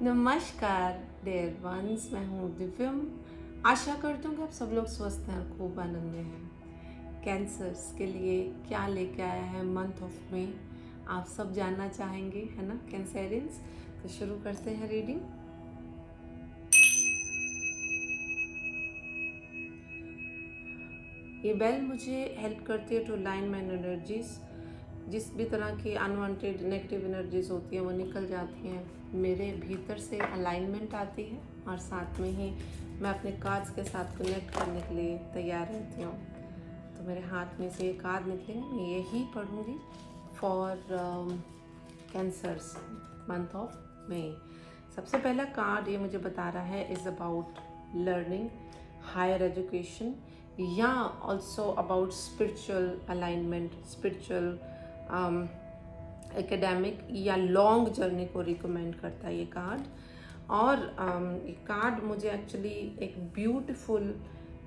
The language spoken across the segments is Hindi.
नमस्कार डियर वंस, मैं हूँ दिव्यम। आशा करती हूँ कि आप सब लोग स्वस्थ हैं और खूब आनंद में हैं। कैंसर्स के लिए क्या लेके आया है मंथ ऑफ में, आप सब जानना चाहेंगे, है ना कैंसेरियंस। तो शुरू करते हैं रीडिंग। ये बेल मुझे हेल्प करती है टू लाइन माइन एनर्जीज। जिस भी तरह की अनवांटेड नेगेटिव एनर्जीज होती हैं वो निकल जाती हैं, मेरे भीतर से अलाइनमेंट आती है और साथ में ही मैं अपने कार्ड्स के साथ कनेक्ट करने के लिए तैयार रहती हूँ। तो मेरे हाथ में से ये कार्ड निकलेंगे, मैं यही पढ़ूँगी for cancers month of May. सबसे पहला कार्ड ये मुझे बता रहा है is about learning, higher education या also about spiritual alignment, spiritual academic या लॉन्ग जर्नी को रिकमेंड करता है ये कार्ड। और ये कार्ड मुझे एक्चुअली एक ब्यूटीफुल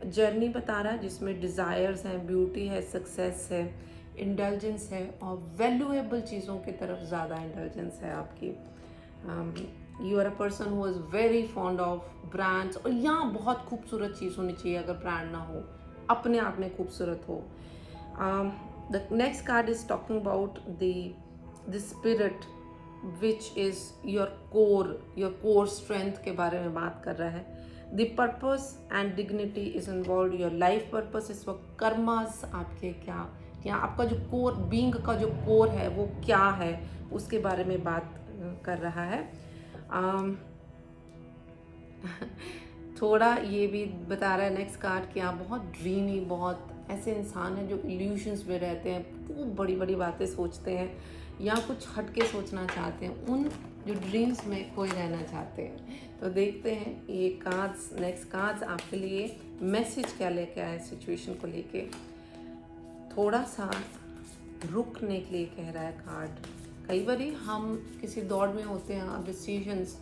जर्नी बता रहा है जिसमें डिज़ायर्स हैं, ब्यूटी है, सक्सेस है, इंटेलिजेंस है और वैल्यूएबल चीज़ों की तरफ ज़्यादा इंटेलिजेंस है आपकी। You are a person who is very fond of brands, और यहाँ बहुत खूबसूरत चीज़ होनी चाहिए, अगर ब्रांड ना हो अपने आप में खूबसूरत हो। The next card is talking about the spirit which is your core strength के बारे में बात कर रहा है। The purpose and dignity is involved, your life purpose इस वक्त कर्मास आपके क्या, या आपका जो कोर बीइंग का जो कोर है वो क्या है, उसके बारे में बात कर रहा है। थोड़ा ये भी बता रहा है नेक्स्ट कार्ड कि आप बहुत ड्रीमी, बहुत ऐसे इंसान हैं जो इल्यूशंस में रहते हैं, खूब बड़ी बड़ी बातें सोचते हैं या कुछ हटके सोचना चाहते हैं, उन जो ड्रीम्स में कोई रहना चाहते हैं। तो देखते हैं ये कार्ड्स, नेक्स्ट कार्ड्स आपके लिए मैसेज क्या लेके आए सिचुएशन को लेके। थोड़ा सा रुकने के लिए कह रहा है कार्ड। कई बार हम किसी दौड़ में होते हैं, डिसीजंस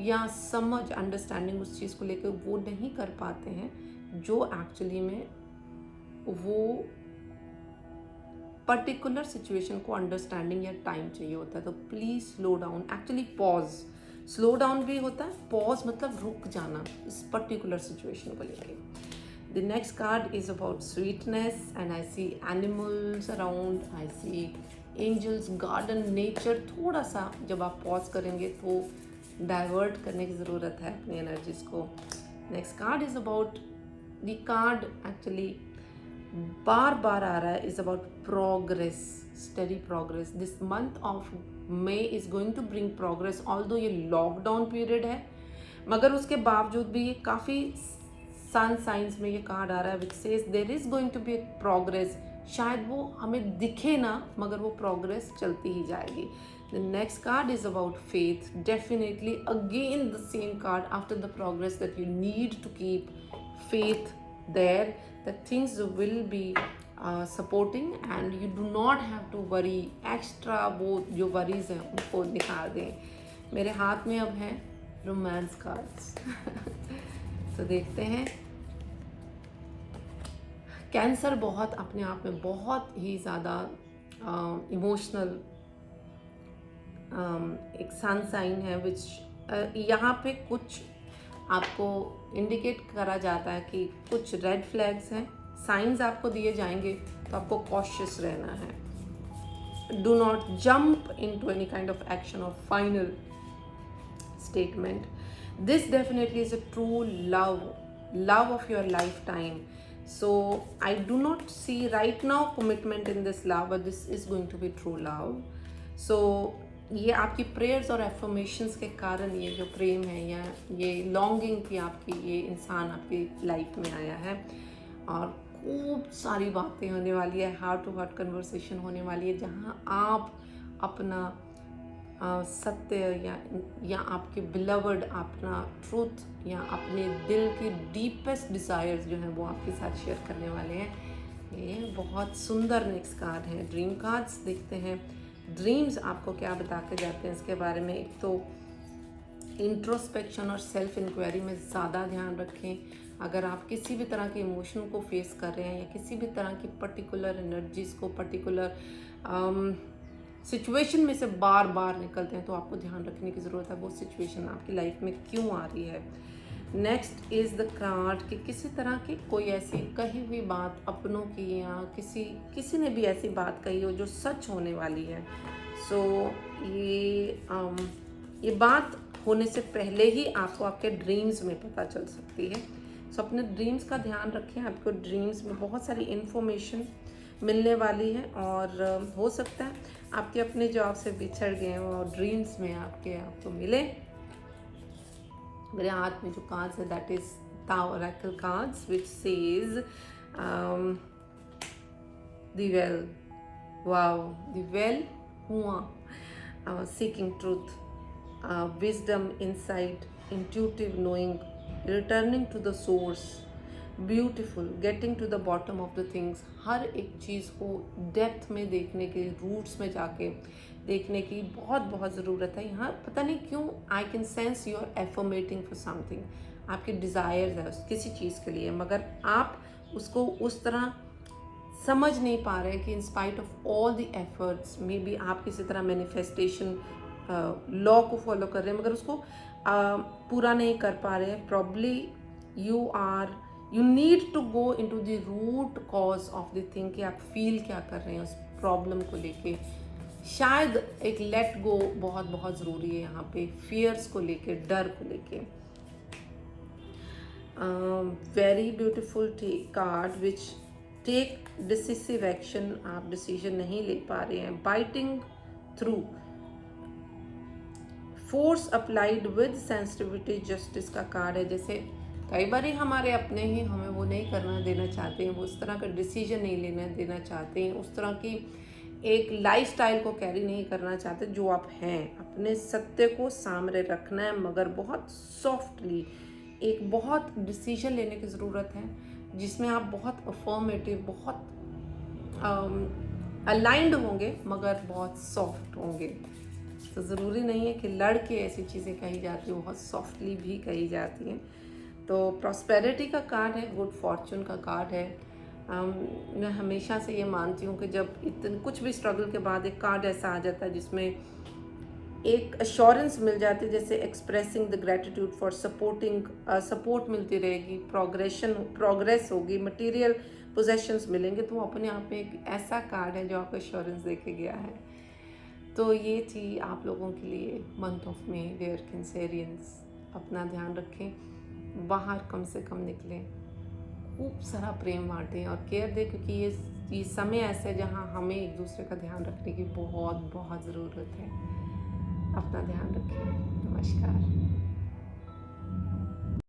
या समझ, अंडरस्टैंडिंग उस चीज़ को लेकर वो नहीं कर पाते हैं जो एक्चुअली में वो पर्टिकुलर सिचुएशन को अंडरस्टैंडिंग या टाइम चाहिए होता है। तो please slow down, actually pause, slow down भी होता है, पॉज मतलब रुक जाना इस पर्टिकुलर सिचुएशन को लेके। The next card is about sweetness and I see animals around, I see angels, garden, nature. थोड़ा सा जब आप पॉज करेंगे तो डाइवर्ट करने की ज़रूरत है अपनी एनर्जीज को। Next card is about, the card actually बार बार आ रहा है, is about progress, study progress. This month of May is going to bring progress, although ये लॉकडाउन पीरियड है मगर उसके बावजूद भी ये काफ़ी सन साइंस में ये कार्ड आ रहा है which says there is going to be progress. शायद वो हमें दिखे ना मगर वो प्रोग्रेस चलती ही जाएगी। The next card is about faith. Definitely, again, the same card after the progress, that you need to keep faith there, that things will be supporting and you do not have to worry extra। वो जो worries हैं उनको निकाल दें। मेरे हाथ में अब हैं रोमांस कार्ड्स। तो देखते हैं। कैंसर बहुत अपने आप में बहुत ही ज़्यादा इमोशनल एक सन साइन है विच यहाँ पे कुछ आपको इंडिकेट करा जाता है कि कुछ रेड फ्लैग्स हैं, साइंस आपको दिए जाएंगे, तो आपको कॉशियस रहना है। Do not jump into any kind of action और final statement. This definitely is a true love of your lifetime. So I do not see right now commitment in this love, but this is going to be true love. So ये आपकी प्रेयर्स और एफर्मेशंस के कारण ये जो प्रेम है या ये लॉन्गिंग थी आपकी, ये इंसान आपकी लाइफ में आया है और खूब सारी बातें होने वाली है, हार्ट टू हार्ट कन्वर्सेशन होने वाली है जहाँ आप अपना सत्य या आपके बिलवर्ड, अपना ट्रूथ या अपने दिल के डीपेस्ट डिज़ायर्स जो हैं वो आपके साथ शेयर करने वाले हैं। ये बहुत सुंदर नेक्स्ट कार्ड है। ड्रीम कार्ड्स देखते हैं, ड्रीम्स आपको क्या बता के जाते हैं इसके बारे में। एक तो इंट्रोस्पेक्शन और सेल्फ इंक्वायरी में ज़्यादा ध्यान रखें। अगर आप किसी भी तरह के इमोशन को फेस कर रहे हैं या किसी भी तरह की पर्टिकुलर एनर्जीज़ को, पर्टिकुलर सिचुएशन में से बार बार निकलते हैं, तो आपको ध्यान रखने की ज़रूरत है वो सिचुएशन आपकी लाइफ में क्यों आ रही है। नेक्स्ट इज़ द कार्ड कि किसी तरह की कोई ऐसी कही हुई बात अपनों की या किसी ने भी ऐसी बात कही हो जो सच होने वाली है। सो ये बात होने से पहले ही आपको आपके ड्रीम्स में पता चल सकती है। सो अपने ड्रीम्स का ध्यान रखें, आपको ड्रीम्स में बहुत सारी इन्फॉर्मेशन मिलने वाली है और हो सकता है आपके अपने जॉब से बिछड़ गए हो और ड्रीम्स में आपको मिले। मेरे हाथ में जो कार्ड्स है that is the Oracle cards which says the well, wow, the well हुआ, seeking truth, wisdom, insight, intuitive knowing, returning to the source, beautiful, getting to the bottom of the things. हर एक चीज़ को डेप्थ में देखने के, रूट्स में जाके देखने की बहुत बहुत ज़रूरत है। यहाँ पता नहीं क्यों I can sense you are affirming for something, आपकी डिज़ायर्स है किसी चीज़ के लिए, मगर आप उसको उस तरह समझ नहीं पा रहे कि in spite of all the efforts, may be आप किसी तरह मैनिफेस्टेशन लॉ को फॉलो कर रहे हैं मगर उसको पूरा नहीं कर पा रहे हैं। Probably you need to go into the root cause of the thing कि आप फील क्या कर रहे हैं उस प्रॉब्लम को लेके। शायद एक लेट गो बहुत बहुत ज़रूरी है यहाँ पे, फियर्स को लेके, डर को लेके। Very beautiful card which take decisive action, आप डिसीजन नहीं ले पा रहे हैं। Biting through, force applied with sensitivity, justice का कार्ड है। जैसे कई बार हमारे अपने ही हमें वो नहीं करना देना चाहते हैं, वो उस तरह का डिसीजन नहीं लेना देना चाहते हैं, उस तरह की एक लाइफस्टाइल को कैरी नहीं करना चाहते जो आप हैं। अपने सत्य को सामने रखना है मगर बहुत सॉफ्टली, एक बहुत डिसीजन लेने की ज़रूरत है जिसमें आप बहुत अफर्मेटिव, बहुत अलाइंड होंगे मगर बहुत सॉफ्ट होंगे। तो ज़रूरी नहीं है कि लड़के ऐसी चीज़ें कही जाती हैं, बहुत सॉफ्टली भी कही जाती हैं। तो प्रॉस्पेरिटी का कार्ड है, गुड फॉर्चून का कार्ड है। मैं हमेशा से ये मानती हूँ कि जब इतने कुछ भी स्ट्रगल के बाद एक कार्ड ऐसा आ जाता है जिसमें एक अश्योरेंस मिल जाती है, जैसे expressing the gratitude for supporting, support मिलती रहेगी, प्रोग्रेस होगी, मटेरियल पोजेशंस मिलेंगे, तो अपने आप में एक ऐसा कार्ड है जो आपको अश्योरेंस दे के गया है। तो ये थी आप लोगों के लिए month of May, dear Cancerians. अपना ध्यान रखें, बाहर कम से कम निकलें, खूब सारा प्रेम बांटें और केयर दें, क्योंकि ये समय ऐसा है जहाँ हमें एक दूसरे का ध्यान रखने की बहुत बहुत ज़रूरत है। अपना ध्यान रखें। नमस्कार।